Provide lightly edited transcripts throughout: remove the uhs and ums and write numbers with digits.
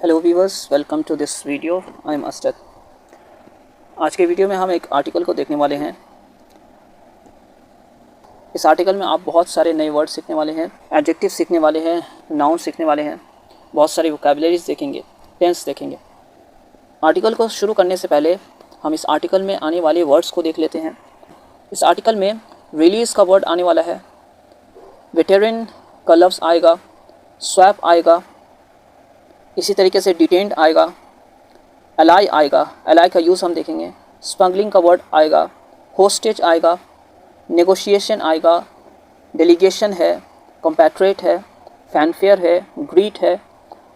Hello viewers, welcome to this video. I am Asad. आज के video में हम एक आर्टिकल को देखने वाले हैं। इस आर्टिकल में आप बहुत सारे नए वर्ड सीखने वाले हैं, एडजेक्टिव सीखने वाले हैं, नाउन सीखने वाले हैं, बहुत सारी वोकैबुलरीज देखेंगे, टेंस देखेंगे। आर्टिकल को शुरू करने से पहले हम इस आर्टिकल में आने वाले वर्ड्स को देख लेते हैं। इस आर्टिकल में रिलीज़ का वर्ड आने वाला है, वेटेरन का लफ्ज़ आएगा, स्वैप आएगा, इसी तरीके से डिटेंड आएगा, अलाई आएगा, अलाई का यूज़ हम देखेंगे, स्मगलिंग का वर्ड आएगा, होस्टेज आएगा, नेगोशिएशन आएगा, डेलीगेशन है, कंपैट्रेट है, फैनफेयर है, ग्रीट है,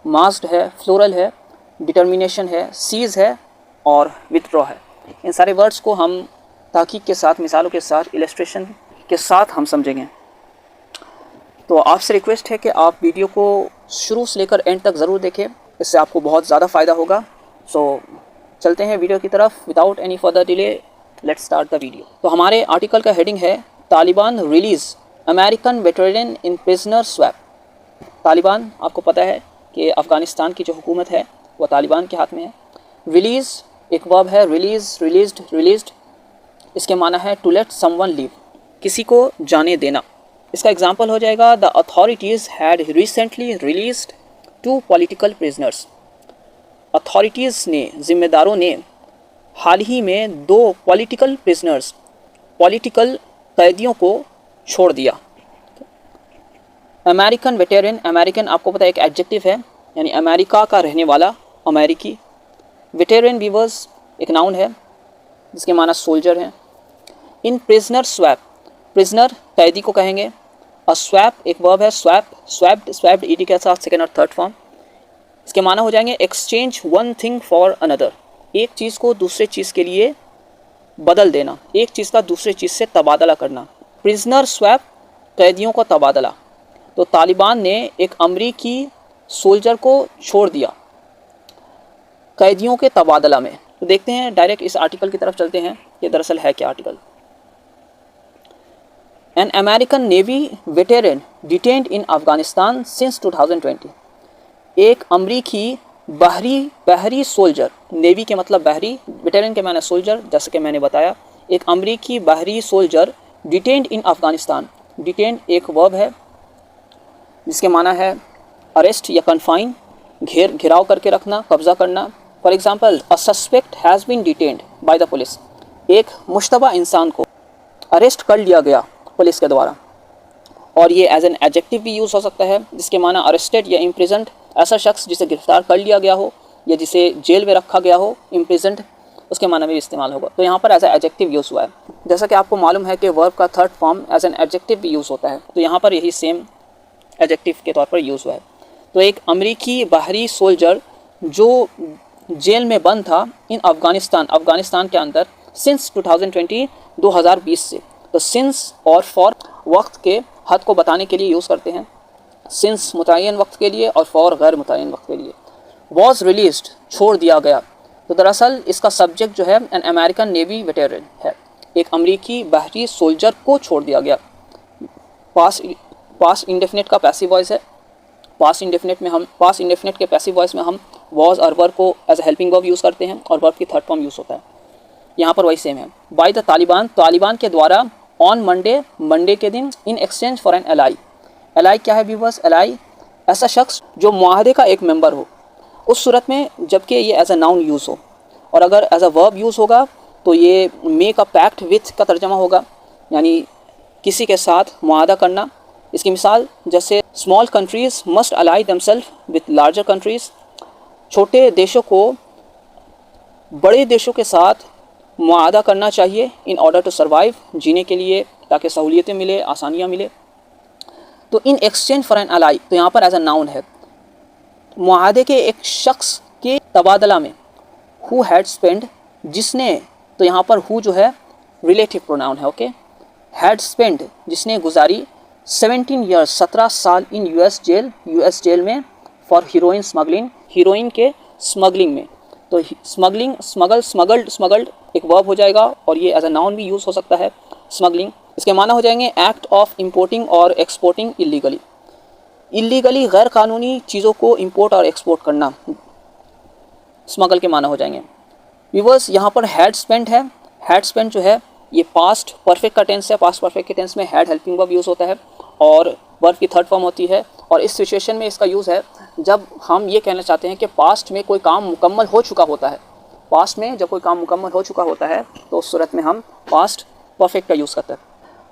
मास्ड है, फ्लोरल है, डिटर्मिनेशन है, सीज है और विथड्रॉ है। इन सारे वर्ड्स को हम ताकीद के साथ, मिसालों के साथ, इलस्ट्रेशन के साथ हम समझेंगे। तो आपसे रिक्वेस्ट है कि आप वीडियो को शुरू से लेकर एंड तक ज़रूर देखें, इससे आपको बहुत ज़्यादा फ़ायदा होगा। सो चलते हैं वीडियो की तरफ। Without any further delay let's start the video. तो हमारे आर्टिकल का हेडिंग है तालिबान रिलीज़ अमेरिकन वेटरन इन प्रिजनर स्वैप। तालिबान, आपको पता है कि अफ़गानिस्तान की जो हुकूमत है वो तालिबान के हाथ में है। रिलीज़ एक वर्ब है, रिलीज़, रिलीज्ड, रिलीज्ड। इसके माना है टू लेट समवन लीव, किसी को जाने देना। इसका एग्जाम्पल हो जाएगा the authorities had recently released 2 political prisoners. Authorities ने, ज़िम्मेदारों ने हाल ही में 2 पॉलिटिकल प्रिजनर्स, पॉलिटिकल कैदियों को छोड़ दिया। अमेरिकन वेटेरन, अमेरिकन आपको पता है एक एडजेक्टिव है, यानी अमेरिका का रहने वाला, अमेरिकी। वेटेरन व्यूअर्स एक नाउन है जिसके माना सोल्जर हैं। इन प्रिजनर स्वैप, प्रिजनर कैदी को कहेंगे। और स्वैप एक वर्ब है, स्वैप, स्वैप्ड, स्वैप्ड ईडी के साथ सेकेंड और थर्ड फॉर्म। इसके माना हो जाएंगे exchange one thing for another, एक चीज़ को दूसरे चीज़ के लिए बदल देना, एक चीज़ का दूसरे चीज़ से तबादला करना। प्रिजनर स्वैप, कैदियों का तबादला। तो तालिबान ने एक अमरीकी सोल्जर को छोड़ दिया कैदियों के तबादला में। तो देखते हैं, डायरेक्ट इस आर्टिकल की तरफ चलते हैं कि दरअसल है क्या article. An American Navy veteran detained in Afghanistan since 2020। एक अमरीकी बहरी सोल्जर, नेवी के मतलब बहरी, वेटेरन के माने सोल्जर, जैसे कि मैंने बताया। एक अमरीकी बहरी सोल्जर डिटेन्ड इन अफगानिस्तान। डिटेन्ड एक वर्ब है जिसके माना है अरेस्ट या कन्फाइन, घिराव करके रखना, कब्जा करना। For example, a suspect has been detained by the police. एक मुश्तबा इंसान को अरेस्ट कर लिया गया पुलिस के द्वारा। और ये एज एन एडजेक्टिव भी यूज़ हो सकता है, जिसके माना अरेस्टेड या इम्प्रिजन्ड, ऐसा शख्स जिसे गिरफ्तार कर लिया गया हो या जिसे जेल में रखा गया हो, इम्प्रिजन्ड, उसके माना में भी इस्तेमाल होगा। तो यहाँ पर एज ए एडजेक्टिव यूज़ हुआ है। जैसा कि आपको मालूम है कि वर्ब का third form as an adjective भी यूज़ होता है, तो यहाँ पर यही सेम एडजेक्टिव के तौर पर यूज़ हुआ है। तो एक अमरीकी बाहरी सोल्जर जो जेल में बंद था इन अफगानिस्तान के अंदर सिंस 2020, 2020 से। तो सिंस और फॉर वक्त के हद को बताने के लिए यूज़ करते हैं, सिंस मुतय्यन वक्त के लिए और फॉर गैर मुतय्यन वक्त के लिए। वॉज रिलीज्ड छोड़ दिया गया। तो दरअसल इसका सब्जेक्ट जो है एन अमेरिकन नेवी वेटेरन है, एक अमरीकी बहरी सोल्जर को छोड़ दिया गया। पास इंडेफिनिट का पैसिव वॉइस है। पास इंडेफिनिट के पैसिव वॉइस में हम वॉज और वर्ब को as a helping verb use करते हैं और वर्ब की थर्ड फॉर्म यूज़ होता है। यहाँ पर वही सेम है। बाय द तालिबान, तालिबान के द्वारा, ऑन मंडे के दिन, इन exchange for N ally. Ally क्या है व्यूअर्स? एलाई ऐसा शख्स जो मुआहदे का एक मेंबर हो, उस सूरत में जबकि ये एज अ नाउन यूज़ हो। और अगर एज अ वर्ब यूज़ होगा तो ये मेक अ पैक्ट विथ का तर्जमा होगा, यानी किसी के साथ मुआहदा करना। इसकी मिसाल जैसे small countries must ally themselves with larger countries. छोटे देशों को बड़े देशों के साथ मुआहदा करना चाहिए इन ऑर्डर टू सर्वाइव, जीने के लिए, ताकि सहूलियतें मिले, आसानियाँ मिले। तो in exchange for an ally, तो यहाँ पर एज अ नाउन है, मुआहदे के एक शख्स के तबादला में। हु हैड स्पेंड, जिसने, तो यहाँ पर हु जो है रिलेटिव प्रोनाउन है, ओके। हैड स्पेंड जिसने गुजारी 17 ईयर्स 17 साल इन यूएस जेल में फॉर हीरोइन स्मगलिंग, हीरोइन के स्मगलिंग में। तो स्मगलिंग, स्मगल्ड एक वर्ब हो जाएगा और ये एज अ नाउन भी यूज़ हो सकता है, स्मगलिंग। इसके माना हो जाएंगे एक्ट ऑफ इंपोर्टिंग और एक्सपोर्टिंग इलीगली, गैर कानूनी चीज़ों को इंपोर्ट और एक्सपोर्ट करना। स्मगल के माना हो जाएंगे। व्यूअर्स यहाँ पर हैड स्पेंट है, हैड स्पेंट जो है ये पास्ट परफेक्ट का टेंस है। पास्ट परफेक्ट के टेंस में हैड हेल्पिंग वर्ब यूज़ होता है और वर्ब की थर्ड फॉर्म होती है। और इस सिचुएशन में इसका यूज़ है जब हम ये कहना चाहते हैं कि पास्ट में कोई काम मुकम्मल हो चुका होता है। पास्ट में जब कोई काम मुकम्मल हो चुका होता है तो उस सूरत में हम पास्ट परफेक्ट का यूज़ करते हैं।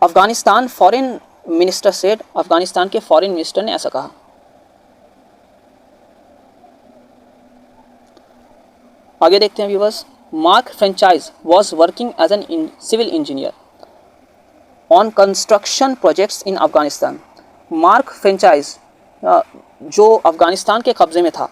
Afghanistan foreign minister said, Afghanistan के फॉरेन मिनिस्टर ने ऐसा कहा। आगे देखते हैं viewers. Mark Frerichs was working as an civil engineer on construction projects in Afghanistan. Mark Frerichs जो अफगानिस्तान के कब्ज़े में था,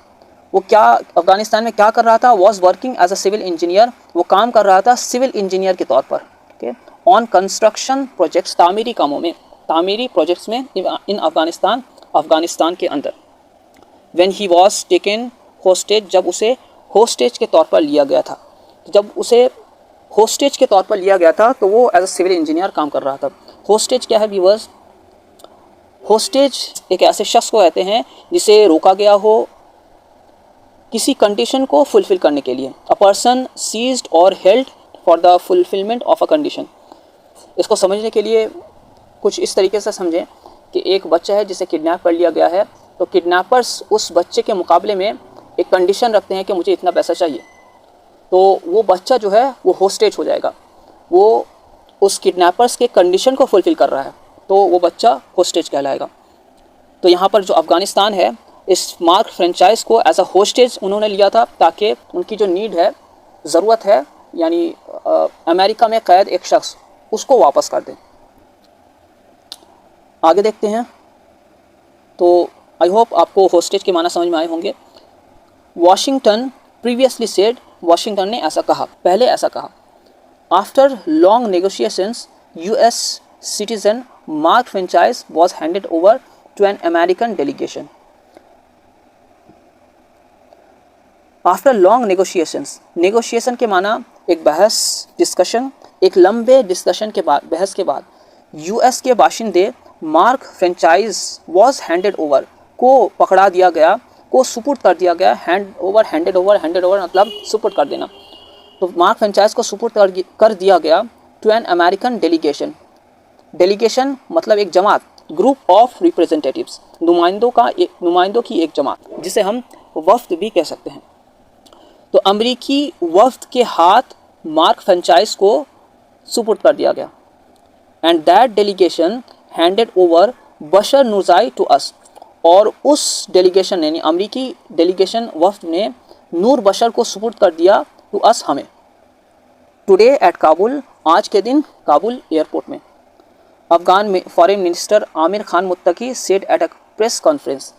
वो क्या अफगानिस्तान में क्या कर रहा था? Was working as a civil engineer, वो काम कर रहा था सिविल इंजीनियर के तौर पर। ओके, ऑन कंस्ट्रक्शन प्रोजेक्ट्स, तामीरी कामों में, तामीरी प्रोजेक्ट्स में इन अफगानिस्तान, अफगानिस्तान के अंदर। When he was taken hostage, जब उसे होस्टेज के तौर पर लिया गया था, जब उसे होस्टेज के तौर पर लिया गया था तो वो एज अ सिविल इंजीनियर काम कर रहा था। होस्टेज क्या है व्यूअर्स? होस्टेज एक ऐसे शख्स को कहते हैं जिसे रोका गया हो किसी कंडीशन को फुलफिल करने के लिए। अ पर्सन सीज्ड और held for the fulfilment of a condition. इसको समझने के लिए कुछ इस तरीके से समझें कि एक बच्चा है जिसे किडनैप कर लिया गया है, तो किडनैपर्स उस बच्चे के मुकाबले में एक कंडीशन रखते हैं कि मुझे इतना पैसा चाहिए, तो वो बच्चा जो है वो होस्टेज हो जाएगा। वो उस किडनैपर्स के कंडीशन को फुलफ़िल कर रहा है तो वो बच्चा होस्टेज कहलाएगा। तो यहाँ पर जो अफ़गानिस्तान है, इस मार्क फ्रेंचाइज को एज अ होस्टेज उन्होंने लिया था ताकि उनकी जो नीड है, ज़रूरत है, यानी अमेरिका में कैद एक शख्स, उसको वापस कर दें। आगे देखते हैं। तो आई होप आपको होस्टेज के माना समझ में आए होंगे। वाशिंगटन प्रीवियसली सेड, वाशिंगटन ने ऐसा कहा, पहले ऐसा कहा। After long negotiations US citizen Mark Frerichs was handed over to an American delegation. After long negotiations, negotiation के माना एक बहस, डिस्कशन, एक लंबे डिस्कशन के बाद, बहस के बाद यूएस के बाशिंदे Mark Frerichs was handed over, को पकड़ा दिया गया, को सुपुर्द कर दिया गया। Hand over, handed over, handed over मतलब सुपुर्द कर देना। तो मार्क फ्रेंचाइज को सुपुर्द कर दिया गया to an American delegation. Delegation मतलब एक जमात, ग्रुप ऑफ रिप्रेजेंटेटिव्स, नुमाइंदों की एक जमात, जिसे हम वफ्द भी कह सकते हैं। तो अमरीकी वफ्द के हाथ मार्क फ्रेंचाइज को सुपुर्द कर दिया गया। And that delegation handed over Bashir Noorzai to us, और उस डेलीगेशन ने, अमरीकी डेलीगेशन वफ्द ने नूर बशर को सुपुर्द कर दिया टू अस, हमें। टुडे एट काबुल, आज के दिन काबुल एयरपोर्ट में। अफगान में foreign minister Amir Khan Muttaqi said at a press conference.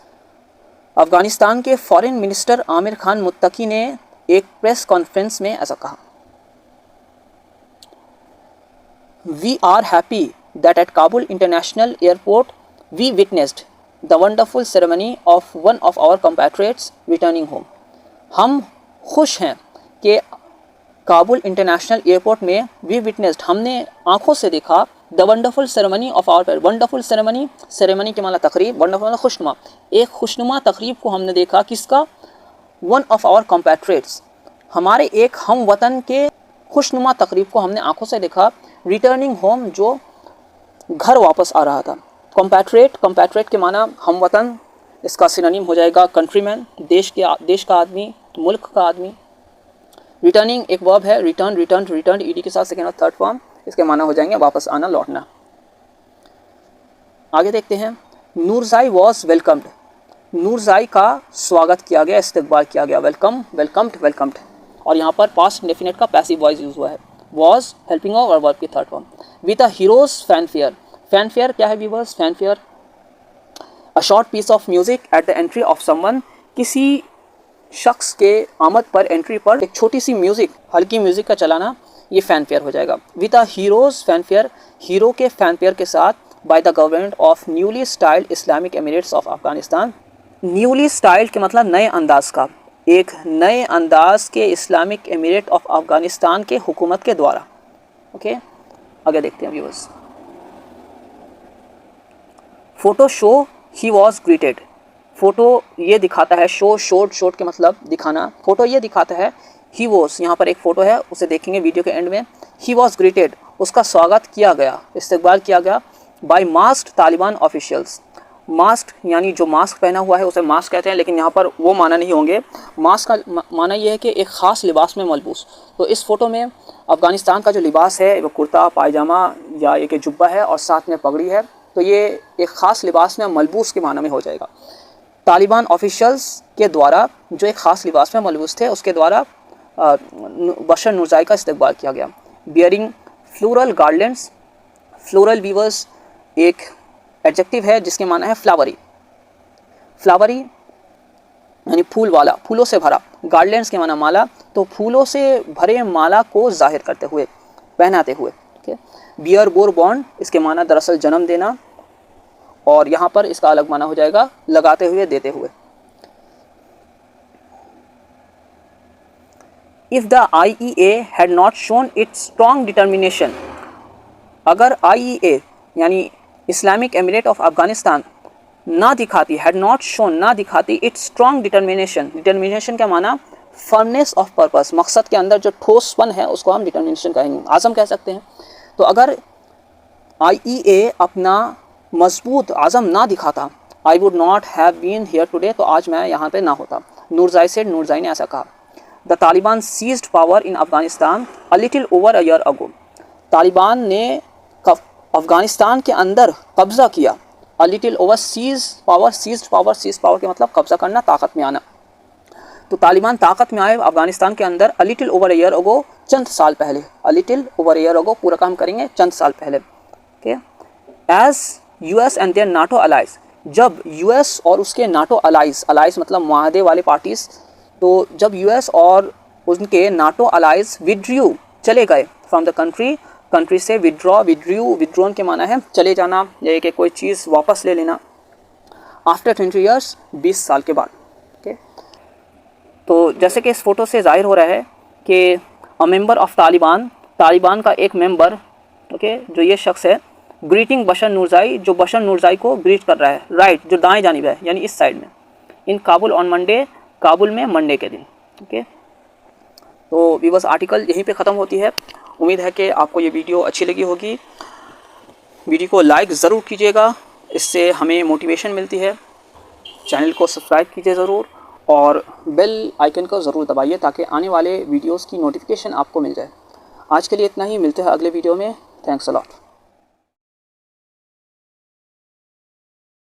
Afghanistan के फॉरेन मिनिस्टर आमिर खान मुत्तकी ने एक प्रेस कॉन्फ्रेंस में ऐसा कहा। We are happy that at Kabul international airport we witnessed the wonderful ceremony of one of our compatriots returning home. हम खुश हैं कि काबुल इंटरनेशनल एयरपोर्ट में वी विटनेस्ड, हमने आंखों से देखा, the wonderful ceremony of our, wonderful ceremony, ceremony के माना तकरीब, वंडरफुल मतलब खुशनुमा, एक खुशनुमा तकरीब को हमने देखा। किसका? वन ऑफ आवर कंपैट्रियट्स, हमारे एक हम वतन के खुशनुमा तकरीब को हमने आंखों से देखा। रिटर्निंग होम, जो घर वापस आ रहा था। कंपैट्रियट, कंपैट्रियट के माना हम वतन, इसका सिनोनिम हो जाएगा कंट्रीमैन, देश का आदमी, मुल्क का आदमी। रिटर्निंग एक वर्ब है, रिटर्न, रिटर्न, रिटर्न ईडी के साथ सेकेंड और थर्ड फॉर्म, इसके माना हो जाएंगे वापस आना, लौटना। आगे देखते हैं। नूरजाई वॉज वेलकम्ड, नूरजाई का स्वागत किया गया, इस्तकबाल किया गया। Welcome, welcomed, welcomed. और यहाँ पर पास्ट इंडेफिनिट का पैसिव वॉइस यूज हुआ है। वॉज हेल्पिंग और वर्ब की third form. With a hero's fanfare, fanfare क्या है viewers? Fanfare a short piece of music at the entry of someone, किसी शख्स के आमद पर, एंट्री पर एक छोटी सी म्यूजिक, हल्की म्यूजिक का चलाना, ये फैनफेयर हो जाएगा। With a hero's fanfare, hero के फैनफेयर के साथ, by the government of newly styled Islamic Emirates of Afghanistan. Newly styled के मतलब नए अंदाज का, एक नए अंदाज के इस्लामिक एमिरेट ऑफ अफगानिस्तान के हुकूमत के द्वारा। ओके, आगे देखते हैं viewers. Photo show he was greeted, photo ये दिखाता है, शोर्ट के मतलब दिखाना, फ़ोटो ये दिखाता है ही वॉज, यहाँ पर एक फ़ोटो है, उसे देखेंगे वीडियो के एंड में। ही वॉज ग्रीटेड, उसका स्वागत किया गया, इस्तकबाल किया गया by masked Taliban officials. Mask यानी जो मास्क पहना हुआ है उसे मास्क कहते हैं, लेकिन यहाँ पर वो माना नहीं होंगे। मास्क का माना ये है कि एक ख़ास लिबास में मलबूस। तो इस फ़ोटो में अफ़गानिस्तान का जो लिबास है वो कुर्ता पायजामा या एक जुब्बा है और साथ में पगड़ी है, तो ये एक ख़ास लिबास में मलबूस के माना में हो जाएगा। तालिबान ऑफिशियल्स के द्वारा जो एक ख़ास लिबास में मलबूस थे उसके द्वारा बशर नूरज़ाई का इस्तकबाल किया गया। Bearing floral garlands, floral weavers एक एडजेक्टिव है जिसके माना है फ्लावरी। फ्लावरी यानी फूल वाला, फूलों से भरा। गार्लैंड्स के माना माला, तो फूलों से भरे माला को जाहिर करते हुए, पहनाते हुए। ठीक है। बियर बोर बॉन्ड, इसके माना दरअसल जन्म देना, और यहाँ पर इसका अलग माना हो जाएगा लगाते हुए, देते हुए। If the IEA had not shown its strong determination, अगर IEA यानी इस्लामिक एमिरेट ऑफ अफगानिस्तान ना दिखाती, हैड नॉट शोन ना दिखाती, इट्स स्ट्रॉन्ग डिटर्मिनेशन, डिटर्मिनेशन का माना फर्मनेस ऑफ पर्पस, मकसद के अंदर जो ठोसपन है उसको हम डिटर्मिनेशन कहेंगे, आज़म कह सकते हैं। तो अगर IEA अपना मजबूत आज़म ना दिखाता, I would not have been here today, तो आज मैं यहाँ पे ना होता। नूरज़ाई से, नूरज़ाई ने ऐसा कहा। The Taliban seized power in Afghanistan a little over a year ago, Taliban ने अफगानिस्तान के अंदर कब्ज़ा किया। A little over, seize power, seized power के मतलब कब्ज़ा करना, ताकत में आना। तो तालिबान ताकत में आए अफगानिस्तान के अंदर a little over a year ago, चंद साल पहले। A little over a year ago पूरा काम करेंगे, चंद साल पहले। Okay. As US and their NATO allies, जब US और उसके नाटो अलाइज मतलब मुआहदे वाले पार्टीज, तो जब US और उनके नाटो अलाइज विड्रू, चले गए फ्रॉम द कंट्री से, विड्रॉन के माना है चले जाना या कि कोई चीज़ वापस ले लेना। आफ्टर 20 ईयर्स, 20 साल के बाद। ओके। तो जैसे कि इस फ़ोटो से जाहिर हो रहा है कि अ मेंबर ऑफ तालिबान का एक मेंबर, ओके, जो ये शख्स है, ग्रीटिंग बशर नूरज़ाई, जो बशर नूरज़ाई को ग्रीट कर रहा है, राइट, जो दाएं जानिब है यानी इस साइड में, इन काबुल ऑन मंडे, काबुल में मंडे के दिन। ओके। तो व्यूअर्स, आर्टिकल यहीं पे ख़त्म होती है। उम्मीद है कि आपको ये वीडियो अच्छी लगी होगी। वीडियो को लाइक ज़रूर कीजिएगा, इससे हमें मोटिवेशन मिलती है। चैनल को सब्सक्राइब कीजिए ज़रूर, और बेल आइकन को ज़रूर दबाइए ताकि आने वाले वीडियोस की नोटिफिकेशन आपको मिल जाए। आज के लिए इतना ही, मिलते हैं अगले वीडियो में। Thanks a lot.